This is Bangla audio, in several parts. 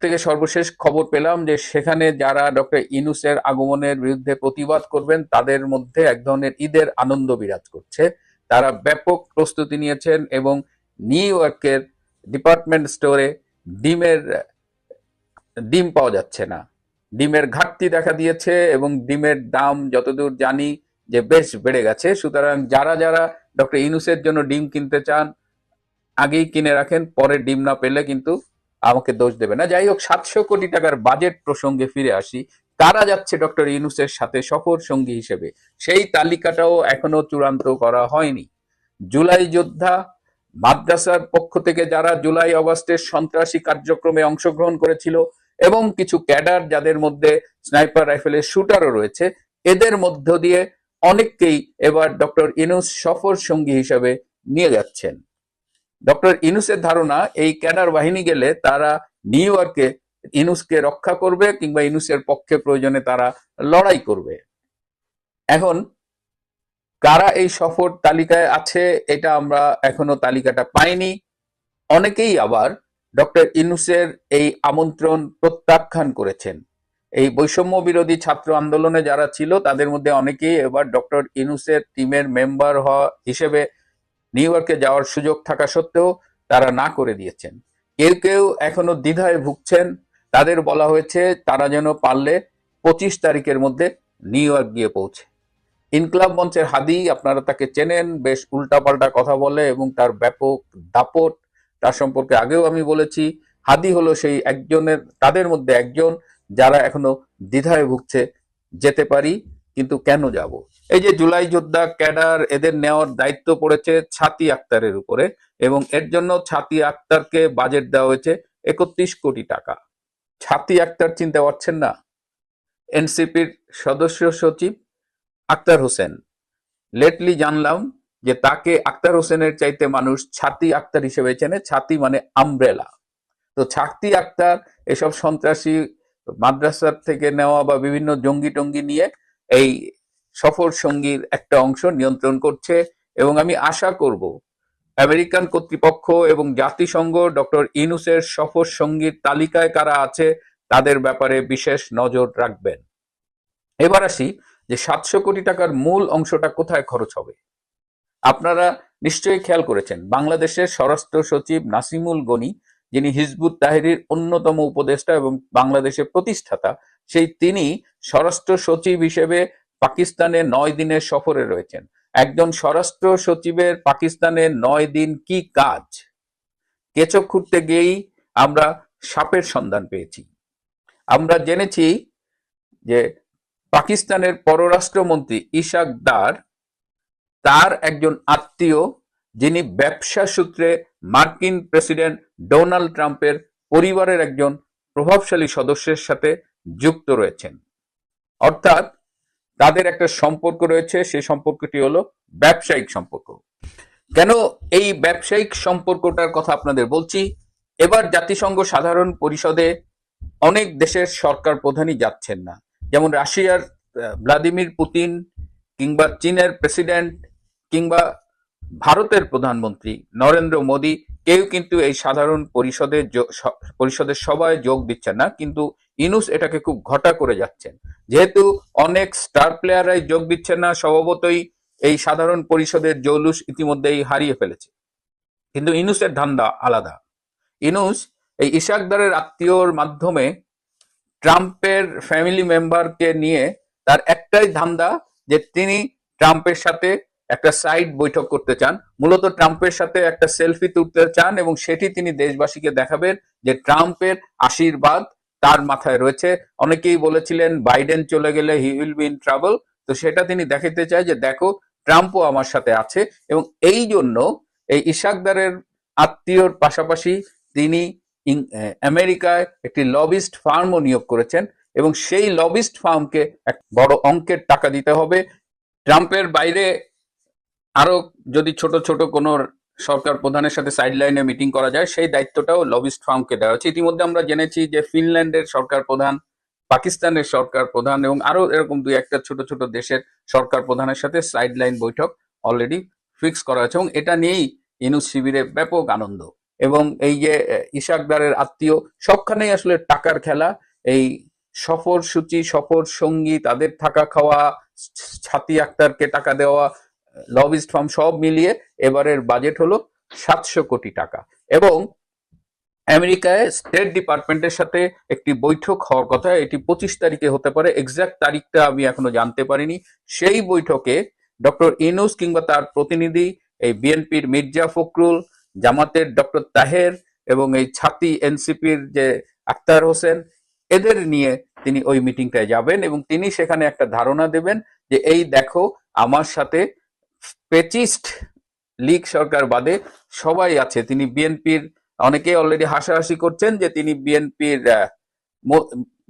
থেকে সর্বশেষ খবর পেলাম যে সেখানে যারা ডক্টর ইউনূসের আগমনের বিরুদ্ধে প্রতিবাদ করবেন তাদের মধ্যে এক ধরনের ঈদের আনন্দ বিরাজ করছে। তারা ব্যাপক প্রস্তুতি নিয়েছেন এবং নিউ ইয়র্কের ডিপার্টমেন্ট স্টোরে ডিমের ডিম পাওয়া যাচ্ছে না, ডিমের ঘাটতি দেখা দিয়েছে এবং ডিমের দাম যতদূর জানি যে বেশ বেড়ে গেছে। সুতরাং যারা যারা ডক্টর ইউনূসের জন্য ডিম কিনতে চান আগেই কিনে রাখেন, পরে ডিম না পেলে কিন্তু আমাকে দোষ দেবে না। যাই হোক, 700 কোটি টাকার বাজেট প্রসঙ্গে ফিরে আসি। কারা যাচ্ছে ডক্টর ইউনূসের সাথে সফর সঙ্গী হিসেবে, সেই তালিকাটাও এখনো চূড়ান্ত করা হয়নি। জুলাই যোদ্ধা, মাদ্রাসার পক্ষ থেকে যারা জুলাই অগস্টের সন্ত্রাসী কার্যক্রমে অংশগ্রহণ করেছিল এবং কিছু ক্যাডার যাদের মধ্যে স্নাইপার রাইফেলের শুটারও রয়েছে, এদের মধ্য দিয়ে অনেককেই এবার ডক্টর ইউনূস সফর সঙ্গী হিসেবে নিয়ে যাচ্ছেন। ডক্টর ইউনূসের ধারণা এই ক্যাডার বাহিনী গেলে তারা নিউ ইয়র্কে ইউনূসকে রক্ষা করবে কিংবা ইউনূসের পক্ষে প্রয়োজনে তারা লড়াই করবে। এখন কারা এই সফর তালিকায় আছে এটা আমরা এখনো তালিকাটা পাইনি। অনেকেই আবার ডক্টর ইউনূসের এই আমন্ত্রণ প্রত্যাখ্যান করেছেন। এই বৈষম্য বিরোধী ছাত্র আন্দোলনে যারা ছিল তাদের মধ্যে অনেকেই এবার ডক্টর ইউনূসের টিমের মেম্বার হওয়া হিসেবে নিউ ইয়র্কে যাওয়ার সুযোগ থাকা সত্ত্বেও তারা না করে দিয়েছেন। কেউ কেউ এখনো দ্বিধায় ভুগছেন। তাদের বলা হয়েছে তারা যেন পারলে 25 তারিখের মধ্যে নিউ ইয়র্ক গিয়ে পৌঁছে। ইনকলাব মঞ্চের হাদি, আপনারা তাকে চেনেন, বেশ উল্টাপাল্টা কথা বলে এবং তার ব্যাপক দাপট, তার সম্পর্কে আগেও আমি বলেছি। হাদি হলো সেই একজনের, তাদের মধ্যে একজন যারা এখনো দ্বিধায় ভুগছে, যেতে পারি কিন্তু কেন যাব। এই যে জুলাই যোদ্ধা ক্যাডার, এদের নেওয়ার দায়িত্ব পড়েছে ছাতি আক্তারের উপরে এবং এর জন্য ছাতি আক্তারকে বাজেট দেওয়া হয়েছে 31 কোটি টাকা। ছাতি আক্তার চিনতে পারছেন না? এনসিপির সদস্য সচিব আক্তার হোসেন। লেটলি জানলাম যে তাকে আক্তার হোসেনের চাইতে মানুষ ছাতি আক্তার হিসেবে চেনে। ছাতি মানে আমব্রেলা। তো ছাতি আক্তার এসব সন্ত্রাসী মাদ্রাসার থেকে নেওয়া বা বিভিন্ন জঙ্গি টঙ্গি নিয়ে এই সফর সঙ্গীর একটা অংশ নিয়ন্ত্রণ করছে এবং আমি আশা করব আমেরিকান কর্তৃপক্ষ এবং জাতিসংঘ ডক্টর ইউনূসের সফর সঙ্গীর তালিকায় কারা আছে তাদের ব্যাপারে বিশেষ নজর রাখবেন। এবার আসি যে 700 কোটি টাকার মূল অংশটা কোথায় খরচ হবে। আপনারা নিশ্চয়ই খেয়াল করেছেন, বাংলাদেশের স্বরাষ্ট্র সচিব নাসিমুল গনি, যিনি হিজবুত তাহরির অন্যতম উপদেষ্টা এবং বাংলাদেশের প্রতিষ্ঠাতা, সেই তিনি স্বরাষ্ট্র সচিব হিসেবে পাকিস্তানে 9 দিনের সফরে রয়েছেন। একজন স্বরাষ্ট্র সচিবের পাকিস্তানে 9 দিন কি কাজ? কেঁচো খুঁড়তে গিয়েই আমরা সাপের সন্ধান পেয়েছি। আমরা জেনেছি যে পাকিস্তানের পররাষ্ট্রমন্ত্রী ইশাক দার, তার একজন আত্মীয় যিনি ব্যবসা সূত্রে মার্কিন প্রেসিডেন্ট ডোনাল্ড ট্রাম্পের পরিবারের একজন প্রভাবশালী সদস্যের সাথে যুক্ত রয়েছেন। অর্থাৎ তাদের একটা সম্পর্ক রয়েছে, সেই সম্পর্কটি হলো ব্যবসায়িক সম্পর্ক। কেন এই ব্যবসায়িক সম্পর্কটার কথা আপনাদের বলছি? এবার জাতিসংঘ সাধারণ পরিষদে অনেক দেশের সরকার প্রধানই যাচ্ছেন না, যেমন রাশিয়ার ভ্লাদিমির পুতিন কিংবা চীনের প্রেসিডেন্ট কিংবা ভারতের প্রধানমন্ত্রী নরেন্দ্র মোদী, কেউ কিন্তু এই সাধারণ পরিষদের সভায় যোগ দিচ্ছেন না। কিন্তু ইউনূস এটাকে খুব ঘটা করে যাচ্ছেন। যেহেতু অনেক স্টার প্লেয়াররাই যোগ দিচ্ছেন না, স্বভাবতই এই সাধারণ পরিষদের জৌলুস ইতিমধ্যেই হারিয়ে ফেলেছে। কিন্তু ইউনূসের ধান্দা আলাদা। ইউনূস এই ইশাকদারের আত্মীয়র মাধ্যমে ট্রাম্পের ফ্যামিলি মেম্বারকে নিয়ে তার একটাই ধান্দা যে তিনি ট্রাম্পের সাথে একটা সাইড বৈঠক করতে চান, মূলত ট্রাম্পের সাথে একটা সেলফি তুলতে চান এবং সেটি তিনি দেশবাসীকে দেখাবেন যে ট্রাম্পের আশীর্বাদ তার মাথায় রয়েছে। অনেকেই বলেছিলেন বাইডেন চলে গেলে he will be in trouble, তো সেটা তিনি দেখাতে চায় যে দেখো ট্রাম্পও আমার সাথে আছে। এবং এই জন্য এই ইশাকদারের আত্মীয়র পাশাপাশি তিনি আমেরিকায় একটি লবিস্ট ফার্মও নিয়োগ করেছেন এবং সেই লবিস্ট ফার্মকে এক বড় অঙ্কের টাকা দিতে হবে। ট্রাম্পের বাইরে আরো যদি ছোট ছোট কোনো সরকার প্রধানের সাথে সাইড লাইনে মিটিং করা যায়, সেই দায়িত্বটাও লবিস্ট ফার্মকে দেওয়া হচ্ছে। ইতিমধ্যে আমরা জেনেছি যে ফিনল্যান্ডের সরকার প্রধান, পাকিস্তানের সরকার প্রধান এবং আরো এরকম দুই একটা ছোট ছোট দেশের সরকার প্রধানের সাথে সাইড লাইন বৈঠক অলরেডি ফিক্স করা হয়েছে এবং এটা নিয়েই ইউনূস শিবিরে ব্যাপক আনন্দ। এবং এই যে ইশাকদারের আত্মীয়, সবখানেই আসলে টাকার খেলা। এই সফর সূচি, সফর সঙ্গী, তাদের থাকা খাওয়া, ছাতি আক্তারকে টাকা দেওয়া, লবিস্ট ফার্ম, সব মিলিয়ে এবারের বাজেট হলো 700 কোটি টাকা। এবং আমেরিকায় স্টেট ডিপার্টমেন্টের সাথে একটি বৈঠক হওয়ার কথা, এটি 25 তারিখে হতে পারে, এক্সাক্ট তারিখটা আমি এখনো জানতে পারিনি। সেই বৈঠকে ডক্টর ইউনূস কিংবা তার প্রতিনিধি, এই বিএনপির মির্জা ফখরুল, জামাতের ডক্টর তাহের এবং এই ছাতি এনসিপির যে আক্তার হোসেন, এদের নিয়ে তিনি ওই মিটিংটায় যাবেন এবং তিনি সেখানে একটা ধারণা দেবেন যে এই দেখো, আমার সাথে পেচিস্ট লীগ সরকার বাদে সবাই আছে। তিনি বিএনপির, অনেকে অলরেডি হাসাহাসি করছেন যে তিনি বিএনপির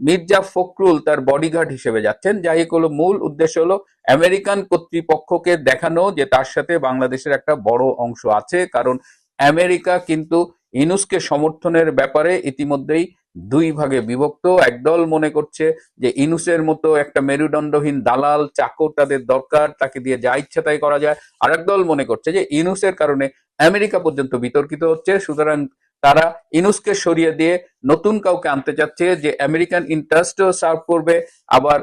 মির্জা ফখরুল তার বডিগার্ড হিসেবে যাচ্ছেন। যাই হলো, মূল উদ্দেশ্য হলো আমেরিকান কর্তৃপক্ষকে দেখানো যে তার সাথে বাংলাদেশের একটা বড় অংশ আছে। কারণ আমেরিকা কিন্তু ইউনূসকে সমর্থনের ব্যাপারে ইতিমধ্যেই দুই ভাগে বিভক্ত। একদল মনে করছে যে ইউনূসের মতো একটা মেরুদণ্ডহীন দালাল চাকর তাদের দরকার, তাকে দিয়ে যা ইচ্ছা তাই করা যায়। আরেক দল মনে করছে যে ইউনূসের কারণে আমেরিকা পর্যন্ত বিতর্কিত হচ্ছে, সুতরাং তারা ইউনূসকে সরিয়ে দিয়ে নতুন কাউকে আনতে চাচ্ছে যে আমেরিকান ইন্টারেস্টও সার্ভ করবে, আবার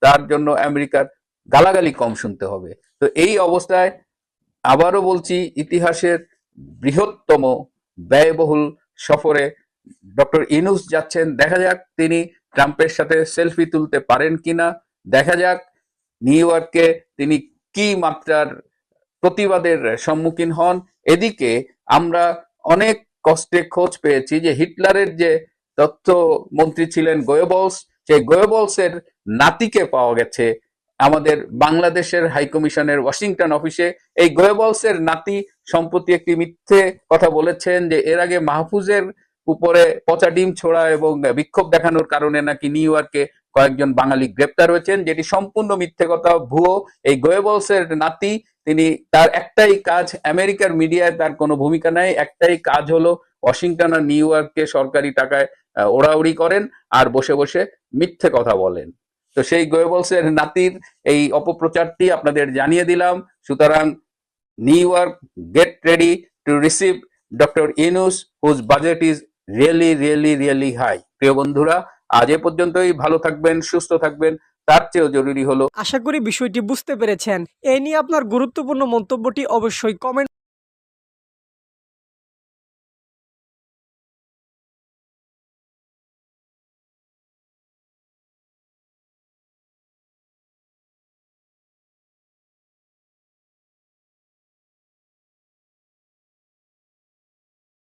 তার জন্য আমেরিকার গালাগালি কম শুনতে হবে। তো এই অবস্থায় আবারও বলছি, ইতিহাসের বৃহত্তম ব্যয়বহুল সফরে ডক্টর ইউনূস যাচ্ছেন। দেখা যাক তিনি ট্রাম্পের সাথে সেলফি তুলতে পারেন কিনা, দেখা যাক নিউ ইয়র্কে তিনি কি মাত্রার প্রতিবাদের সম্মুখীন হন। এদিকে আমরা অনেক কষ্টে খোঁজ পেয়েছি যে হিটলারের যে তথ্যমন্ত্রী ছিলেন গোয়েবলস, সেই গোয়েবলসের নাতিকে পাওয়া গেছে আমাদের বাংলাদেশের হাইকমিশনের ওয়াশিংটন অফিসে। এই গোয়েবলসের নাতি সম্প্রতি একটি মিথ্যে কথা বলেছেন যে এর আগে মাহফুজের উপরে পচা ডিম ছোড়া এবং বিক্ষোভ দেখানোর কারণে নাকি নিউ ইয়র্কে কয়েকজন বাঙালি গ্রেপ্তার হয়েছেন, যেটি সম্পূর্ণ মিথ্যে কথা, ভুয়ো। এই গোয়েবলসের নাতি, তিনি, তার একটাই কাজ, আমেরিকার মিডিয়ায় তার কোনো ভূমিকা নাই, একটাই কাজ হলো ওয়াশিংটন আর নিউ ইয়র্ককে সরকারি টাকায় ওড়াউড়ি করেন আর বসে বসে মিথ্যে কথা বলেন। তো সেই গোয়েবলসের নাতির এই অপপ্রচারটি আপনাদের জানিয়ে দিলাম। সুতরাং New York, get ready to receive doctor Yunus, whose budget is really high. প্রিয় বন্ধুরা, আজ এ পর্যন্তই। ভালো থাকবেন, সুস্থ থাকবেন। তার চেয়েও জরুরি হলো, আশা করি বিষয়টি বুঝতে পেরেছেন। এই নিয়ে আপনার গুরুত্বপূর্ণ মন্তব্যটি অবশ্যই কমেন্ট